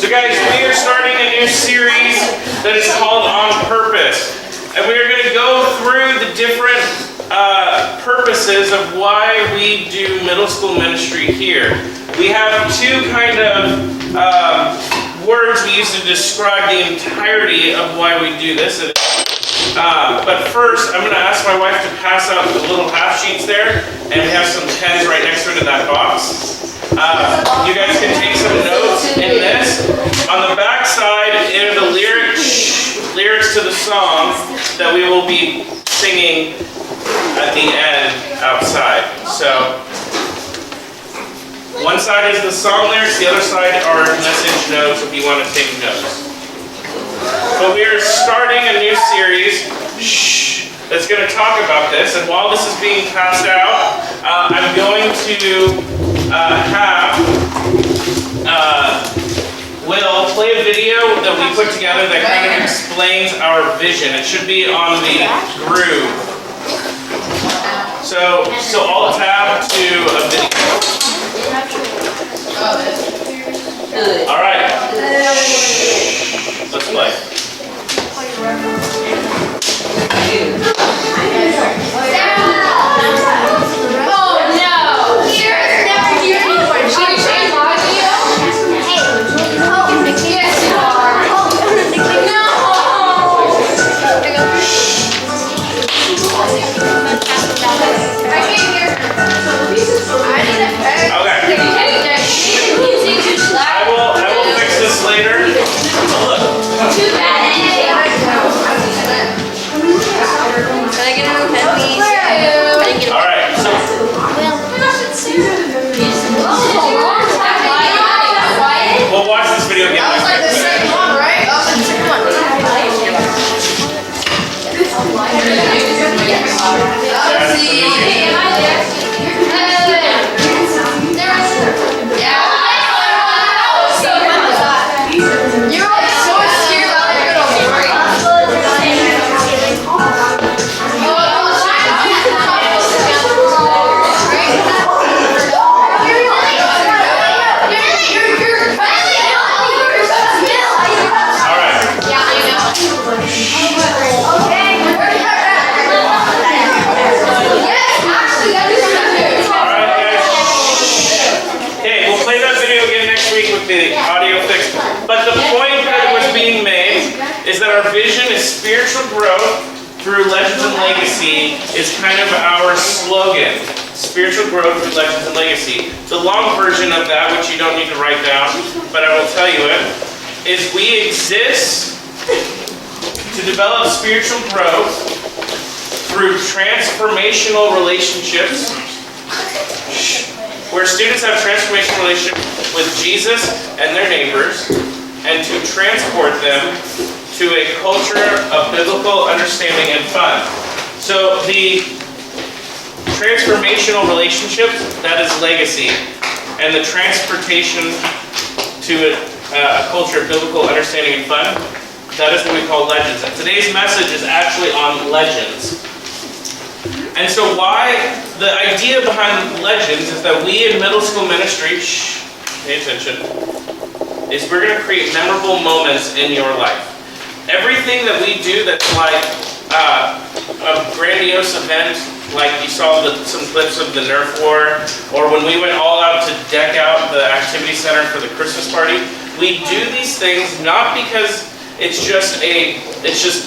So guys, we are starting a new series that is called On Purpose. And we are going to go through the different purposes of why we do middle school ministry here. We have two kind of words we use to describe the entirety of why we do this. But first, I'm going to ask my wife to pass out the little half sheets there, and we have some pens right next to it in that box. You guys can take some notes in this. On the back side are the lyrics to the song that we will be singing at the end outside. So, one side is the song lyrics, the other side are message notes if you want to take notes. But we are starting a new series that's going to talk about this. And while this is being passed out, I'm going to have Will play a video that we put together that kind of explains our vision. It should be on the groove. So I'll tab to a video. All right. Let's play. Is kind of our slogan, spiritual growth through legends and legacy. The long version of that, which you don't need to write down, but I will tell you it, is we exist to develop spiritual growth through transformational relationships, where students have transformational relationships with Jesus and their neighbors, and to transport them to a culture of biblical understanding and fun. So the transformational relationship, that is legacy, and the transportation to a culture of biblical understanding and fun, that is what we call legends. And today's message is actually on legends. And so the idea behind legends is that we in middle school ministry, pay attention, is we're going to create memorable moments in your life. Everything that we do that's like a grandiose event, like you saw some clips of the Nerf war, or when we went all out to deck out the activity center for the Christmas party, we do these things not because it's just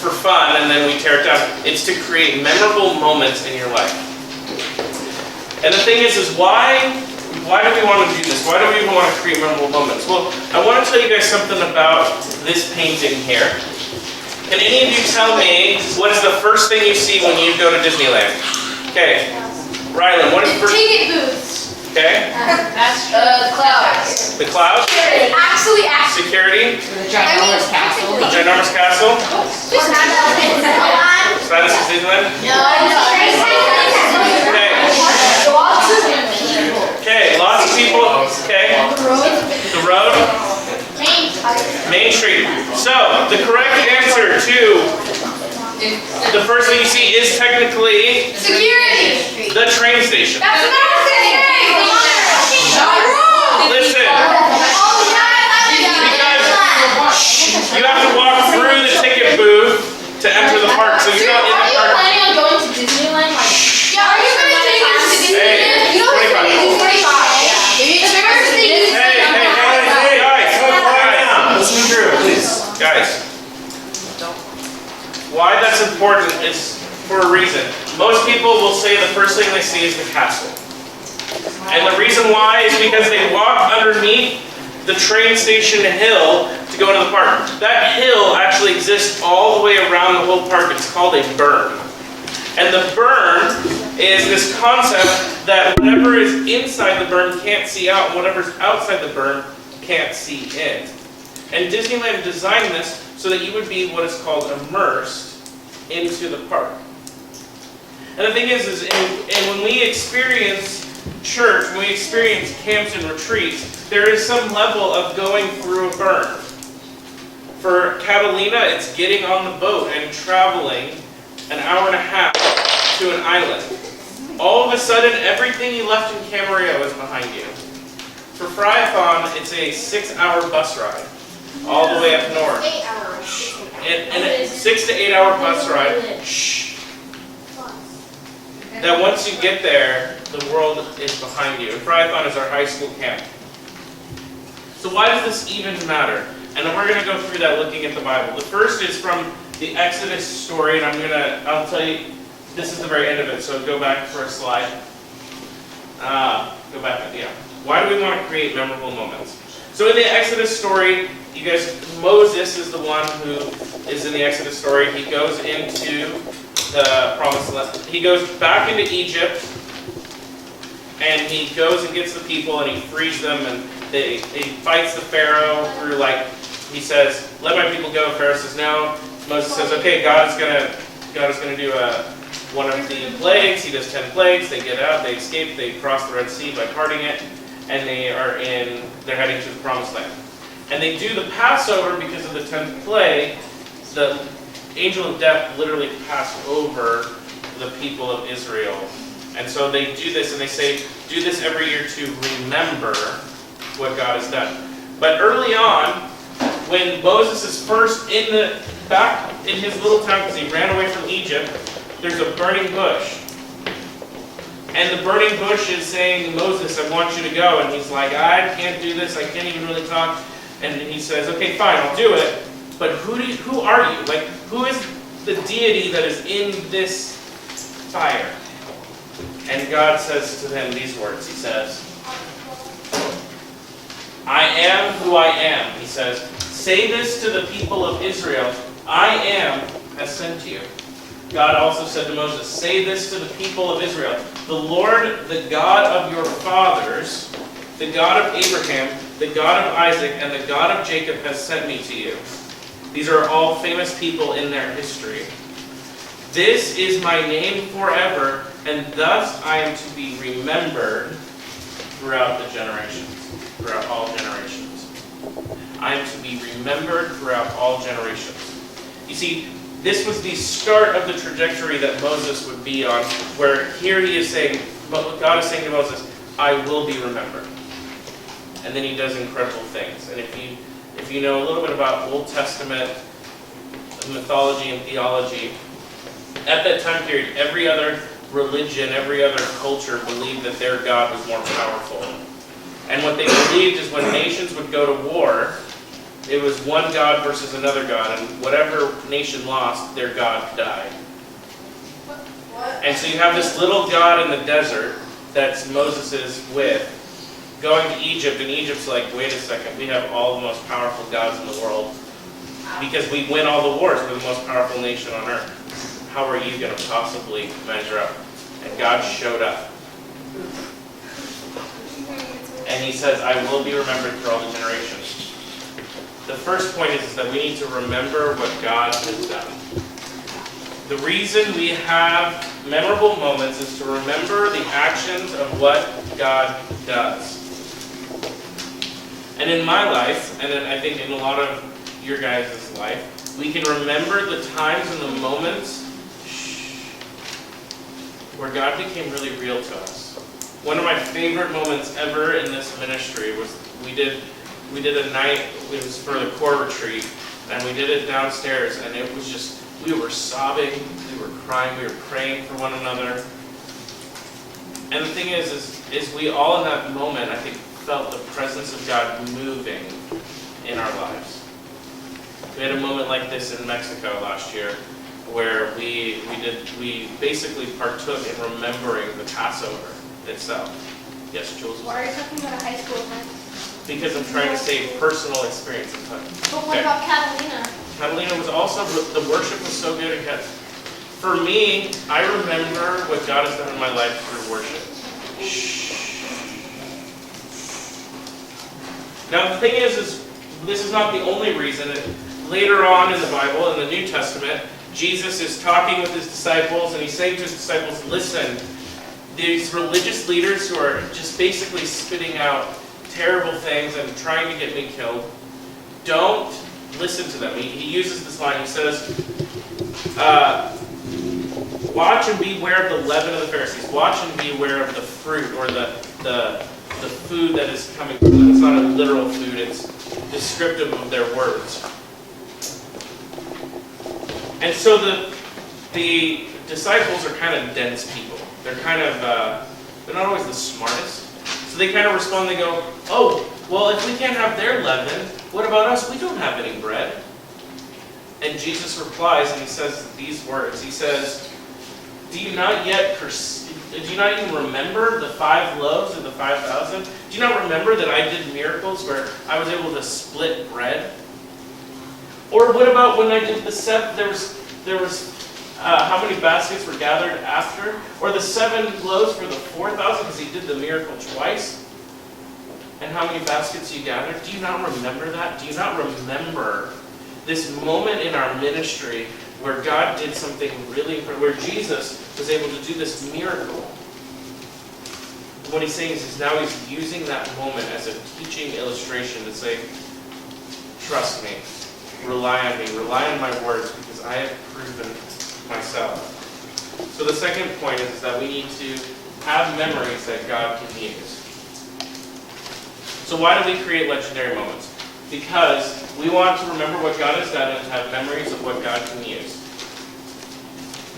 for fun and then we tear it down. It's to create memorable moments in your life. And the thing is why do we want to do this? Why do we even want to create memorable moments? Well, I want to tell you guys something about this painting here. Can any of you tell me what is the first thing you see when you go to Disneyland? Okay. Rylan, what is the first? Ticket booths. Okay. That's the clouds. The clouds? Security. Actually. The Security. ginormous castle. The ginormous castle? Silence is Disneyland? No. Okay, lots of people. Okay. The road? Main Street. So, the correct answer to the first thing you see is technically Security. the train station. That's another thing. Listen, because important is for a reason. Most people will say the first thing they see is the castle. And the reason why is because they walk underneath the train station hill to go into the park. That hill actually exists all the way around the whole park. It's called a berm. And the berm is this concept that whatever is inside the berm can't see out, and whatever's outside the berm can't see in. And Disneyland designed this so that you would be what is called immersed into the park. And the thing is and when we experience church, when we experience camps and retreats, there is some level of going through a berm. For Catalina, it's getting on the boat and traveling an hour and a half to an island. All of a sudden, everything you left in Camarillo is behind you. For Fryathon, it's a 6-hour bus ride, all the way up north. 8 hours. And a 6 to 8 hour bus ride. Shh. That once you get there, the world is behind you. And Fryathon is our high school camp. So why does this even matter? And then we're going to go through that looking at the Bible. The first is from the Exodus story, and I'll tell you, this is the very end of it, so go back for a slide. Go back, yeah. Why do we want to create memorable moments? So in the Exodus story, you guys, Moses is the one who is in the Exodus story. He goes into the promised land. He goes back into Egypt, and he goes and gets the people, and he frees them, and he fights the Pharaoh through, like, he says, let my people go. Pharaoh says no. Moses says, okay, God is gonna do one of the plagues. He does 10 plagues. They get out, they escape, they cross the Red Sea by parting it, and they're heading to the promised land. And they do the Passover because of the 10th plague. The angel of death literally passed over the people of Israel. And so they do this, and they say, do this every year to remember what God has done. But early on, when Moses is first back in his little town, because he ran away from Egypt, there's a burning bush. And the burning bush is saying, Moses, I want you to go. And he's like, I can't do this, I can't even really talk. And he says, okay, fine, I'll do it. But who are you? Like, who is the deity that is in this fire? And God says to him these words. He says, I am who I am. He says, say this to the people of Israel, I am has sent you. God also said to Moses, say this to the people of Israel, the Lord, the God of your fathers, the God of Abraham, the God of Isaac, and the God of Jacob has sent me to you. These are all famous people in their history. This is my name forever, and thus I am to be remembered throughout the generations, throughout all generations. I am to be remembered throughout all generations. You see, this was the start of the trajectory that Moses would be on, where here he is saying, God is saying to Moses, I will be remembered. And then he does incredible things. And if you know a little bit about Old Testament mythology and theology, at that time period, every other religion, every other culture believed that their God was more powerful. And what they believed is when nations would go to war, it was one God versus another God, and whatever nation lost, their God died. And so you have this little God in the desert that Moses is with, going to Egypt, and Egypt's like, wait a second, we have all the most powerful gods in the world, because we win all the wars, we're the most powerful nation on earth. How are you going to possibly measure up? And God showed up. And he says, I will be remembered through all the generations. The first point is that we need to remember what God has done. The reason we have memorable moments is to remember the actions of what God does. And in my life, and I think in a lot of your guys' life, we can remember the times and the moments where God became really real to us. One of my favorite moments ever in this ministry was we did a night, it was for the core retreat, and we did it downstairs, and it was just, we were sobbing, we were crying, we were praying for one another. And the thing is we all in that moment, I think, felt the presence of God moving in our lives. We had a moment like this in Mexico last year, where we basically partook in remembering the Passover itself. Yes, Jules? Why are you talking about a high school event? Because I'm trying to say personal experience of time. But what about Catalina? Catalina was also, the worship was so good again. For me, I remember what God has done in my life through worship. Now the thing is this is not the only reason. Later on in the Bible, in the New Testament, Jesus is talking with his disciples and he's saying to his disciples, listen, these religious leaders who are just basically spitting out terrible things and trying to get me killed, don't listen to them. He uses this line, he says, watch and beware of the leaven of the Pharisees. Watch and beware of the fruit or the food that is coming from them. It's not a literal food, it's descriptive of their words. And so the disciples are kind of dense people. They're kind of, they're not always the smartest. So they kind of respond, they go, oh, well, if we can't have their leaven, what about us? We don't have any bread. And Jesus replies and he says these words. He says, do you not even remember the 5 loaves and the 5,000? Do you not remember that I did miracles where I was able to split bread? Or what about when I did the 7, there was how many baskets were gathered after? Or the 7 loaves for the 4,000 because he did the miracle twice? And how many baskets you gathered? Do you not remember that? Do you not remember this moment in our ministry where God did something really important, where Jesus was able to do this miracle? What he's saying is now he's using that moment as a teaching illustration to say, trust me, rely on me, rely on my words because I have proven myself. So the second point is that we need to have memories that God can use. So why do we create legendary moments? Because we want to remember what God has done and have memories of what God can use.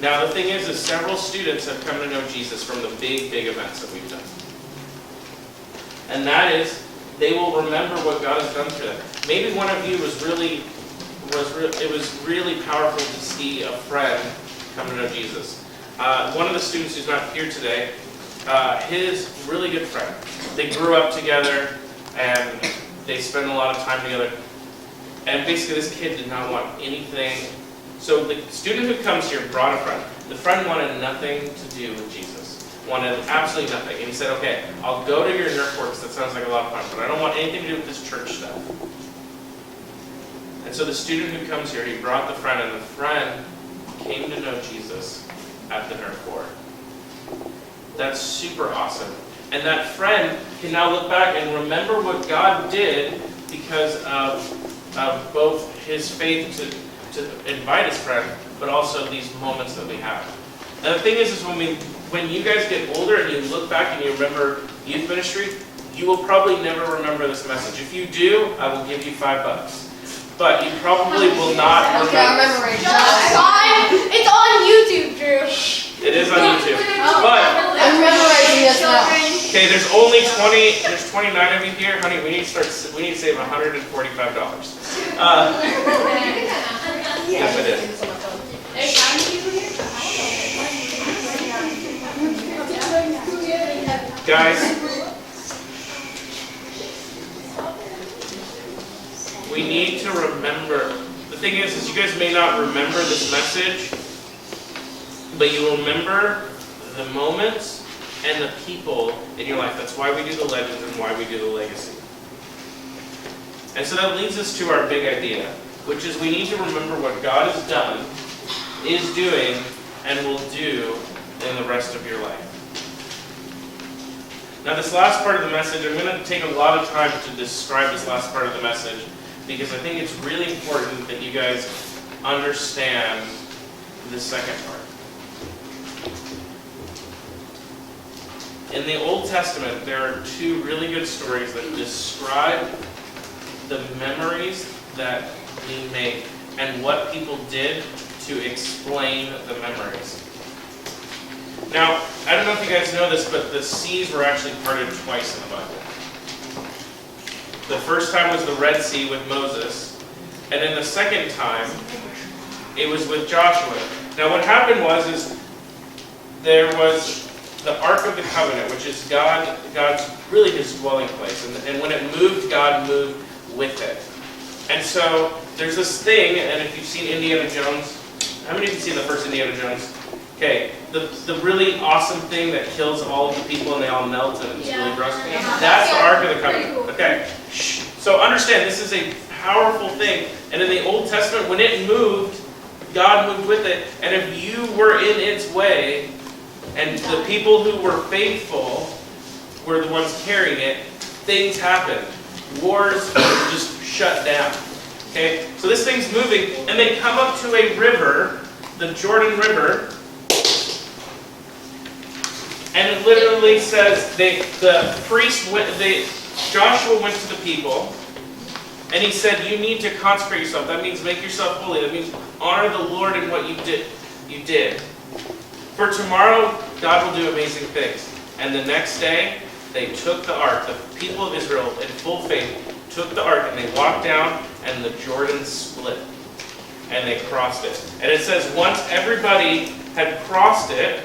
Now the thing is several students have come to know Jesus from the big events that we've done. And that is, they will remember what God has done for them. Maybe one of you it was really powerful to see a friend come to know Jesus. One of the students who's not here today, his really good friend, they grew up together and they spent a lot of time together. And basically this kid did not want anything. So the student who comes here brought a friend. The friend wanted nothing to do with Jesus. Wanted absolutely nothing. And he said, okay, I'll go to your nerd works, that sounds like a lot of fun, but I don't want anything to do with this church stuff. And so the student who comes here, he brought the friend, and the friend came to know Jesus at the nerd corps. That's super awesome. And that friend can now look back and remember what God did because of both his faith to invite his friend, but also these moments that we have. And the thing is when you guys get older and you look back and you remember youth ministry, you will probably never remember this message. If you do, I will give you $5. But you probably will not remember. Okay, I remember right now. It's on YouTube, Drew. It is on YouTube. But I'm memorizing this now. okay, there's 29 of you here, honey. We need to save $145. Yes, I did. Guys, we need to remember. The thing is you guys may not remember this message, but you will remember the moments and the people in your life. That's why we do the legends and why we do the legacy. And so that leads us to our big idea, which is we need to remember what God has done, is doing, and will do in the rest of your life. Now this last part of the message, I'm going to take a lot of time to describe this last part of the message because I think it's really important that you guys understand the second part. In the Old Testament, there are 2 really good stories that describe the memories that we make and what people did to explain the memories. Now, I don't know if you guys know this, but the seas were actually parted twice in the Bible. The first time was the Red Sea with Moses, and then the second time It was with Joshua. Now what happened is there was the Ark of the Covenant, which is God's really his dwelling place. And when it moved, God moved with it. And so there's this thing, and if you've seen Indiana Jones, how many of you have seen the first Indiana Jones? Okay, the really awesome thing that kills all of the people and they all melt and it's really gross. That's the Ark of the Covenant. Okay, so understand this is a powerful thing. And in the Old Testament, when it moved, God moved with it. And if you were in its way, and the people who were faithful were the ones carrying it, things happened. Wars just shut down. Okay, so this thing's moving, and they come up to a river, the Jordan River, and it literally says Joshua went to the people, and he said, you need to consecrate yourself. That means make yourself holy. That means honor the Lord in what you did. For tomorrow, God will do amazing things. And the next day, they took the ark. The people of Israel, in full faith, took the ark and they walked down, and the Jordan split. And they crossed it. And it says once everybody had crossed it,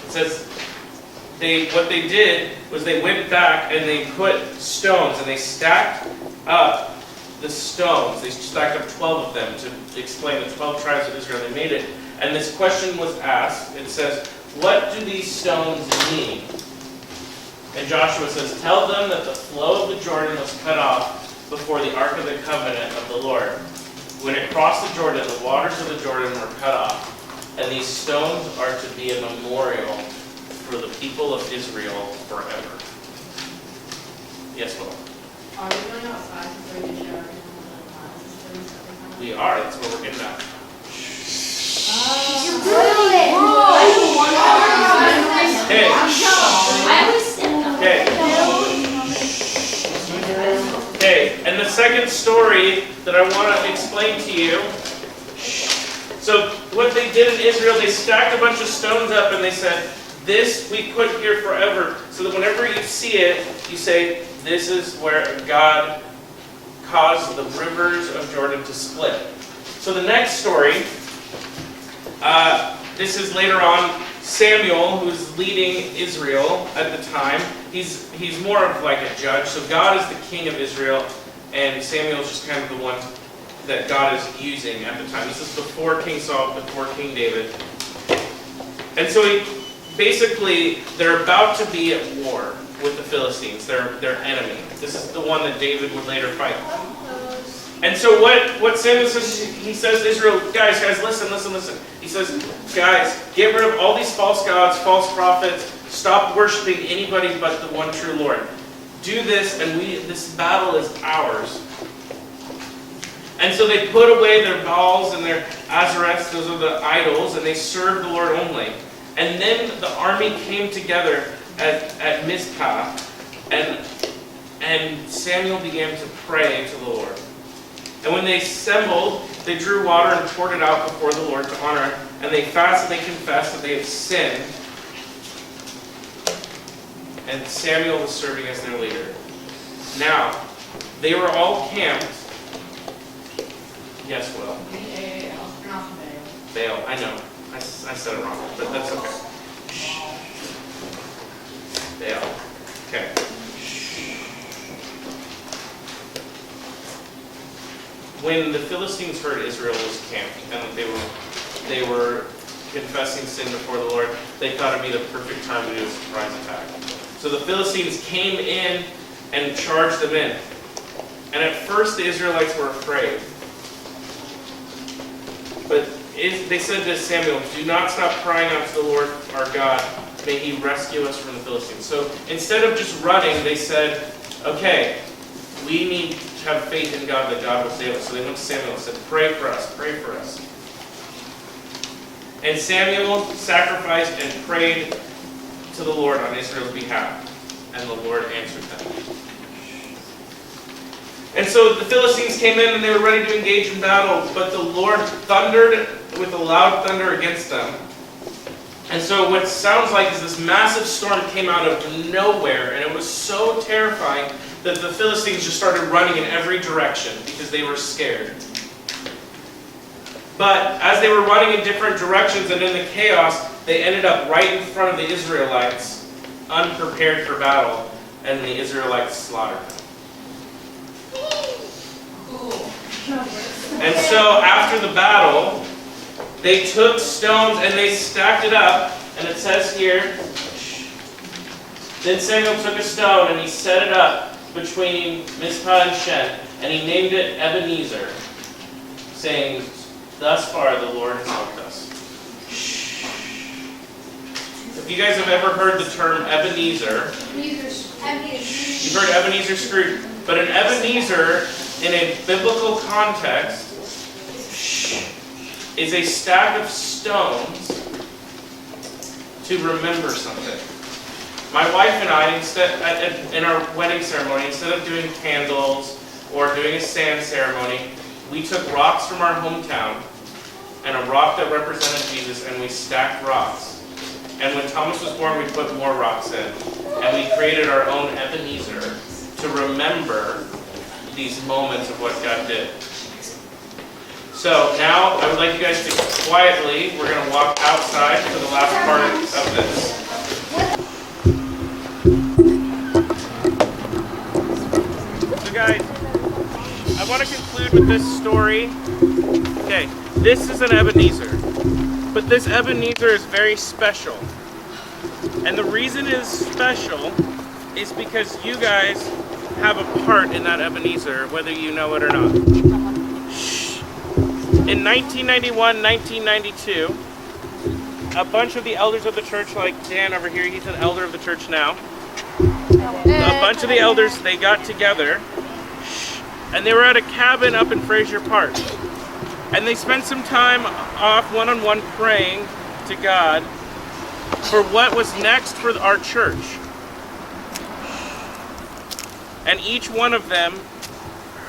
it says what they did was they went back and they put stones and they stacked up the stones. They stacked up 12 of them to explain the 12 tribes of Israel. They made it. And this question was asked. It says, what do these stones mean? And Joshua says, tell them that the flow of the Jordan was cut off before the Ark of the Covenant of the Lord. When it crossed the Jordan, the waters of the Jordan were cut off. And these stones are to be a memorial for the people of Israel forever. Yes, Will? Are we going outside to bring the shower? We are. That's what we're getting at. Okay, and the second story that I want to explain to you. So what they did in Israel, they stacked a bunch of stones up and they said, this we put here forever. So that whenever you see it, you say, this is where God caused the rivers of Jordan to split. So the next story, this is later on Samuel, who's leading Israel at the time. He's more of like a judge. So God is the king of Israel, and Samuel's just kind of the one that God is using at the time. This is before King Saul, before King David. And so they're about to be at war with the Philistines, their enemy. This is the one that David would later fight. And so what Samuel says, he says to Israel, guys, listen. He says, guys, get rid of all these false gods, false prophets. Stop worshiping anybody but the one true Lord. Do this, and this battle is ours. And so they put away their Baals and their Azareths, those are the idols, and they served the Lord only. And then the army came together at Mizpah, and Samuel began to pray to the Lord. And when they assembled, they drew water and poured it out before the Lord to honor. And they fasted and they confessed that they had sinned. And Samuel was serving as their leader. Now, they were all camped. Yes, Will? Baal. I know. I said it wrong, but that's okay. Baal. Okay. When the Philistines heard Israel was camped and they were confessing sin before the Lord, they thought it'd be the perfect time to do a surprise attack. So the Philistines came in and charged them in. And at first the Israelites were afraid. But they said to Samuel, do not stop crying out to the Lord our God. May he rescue us from the Philistines. So instead of just running, they said, okay, we need to have faith in God that God will save us. So they went to Samuel and said, pray for us, pray for us. And Samuel sacrificed and prayed to the Lord on Israel's behalf. And the Lord answered them. And so the Philistines came in and they were ready to engage in battle, but the Lord thundered with a loud thunder against them. And so what sounds like is this massive storm came out of nowhere, and it was so terrifying that the Philistines just started running in every direction because they were scared. But as they were running in different directions and in the chaos, they ended up right in front of the Israelites, unprepared for battle, and the Israelites slaughtered them. And so after the battle, they took stones and they stacked it up, and it says here, then Samuel took a stone and he set it up between Mizpah and Shen, and he named it Ebenezer, saying, thus far the Lord has helped us. If you guys have ever heard the term Ebenezer, you've heard Ebenezer Scrooge, but an Ebenezer in a biblical context is a stack of stones to remember something. My wife and I, in our wedding ceremony, instead of doing candles or doing a sand ceremony, we took rocks from our hometown and a rock that represented Jesus, and we stacked rocks. And when Thomas was born, we put more rocks in. And we created our own Ebenezer to remember these moments of what God did. So now I would like you guys to quietly, we're going to walk outside for the last part of this. So guys, I want to conclude with this story. Okay, this is an Ebenezer. But this Ebenezer is very special. And the reason it is special is because you guys have a part in that Ebenezer, whether you know it or not. In 1991, 1992, a bunch of the elders of the church, like Dan over here, he's an elder of the church now. A bunch of the elders, they got together, and they were at a cabin up in Fraser Park. And they spent some time off one-on-one praying to God for what was next for our church. And each one of them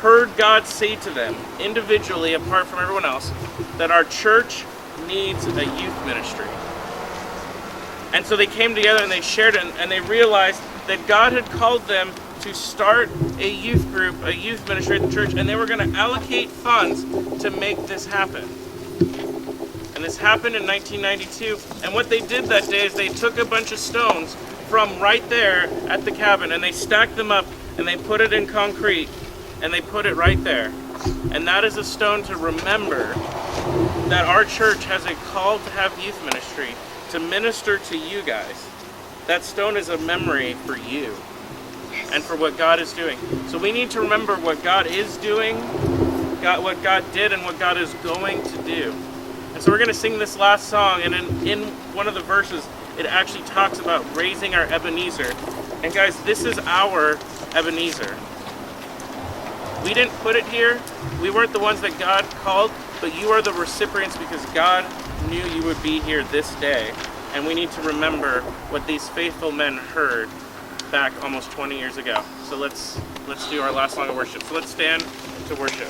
heard God say to them, individually, apart from everyone else, that our church needs a youth ministry. And so they came together and they shared it, and they realized that God had called them to start a youth group, a youth ministry at the church, and they were going to allocate funds to make this happen. And this happened in 1992, and what they did that day is they took a bunch of stones from right there at the cabin, and they stacked them up, and they put it in concrete, and they put it right there. And that is a stone to remember that our church has a call to have youth ministry, to minister to you guys. That stone is a memory for you and for what God is doing. So we need to remember what God is doing, what God did, and what God is going to do. And so we're going to sing this last song, and in one of the verses, it actually talks about raising our Ebenezer. And guys, this is our Ebenezer. We didn't put it here. We weren't the ones that God called, but you are the recipients because God knew you would be here this day. And we need to remember what these faithful men heard back almost 20 years ago. So let's do our last song of worship. So let's stand to worship.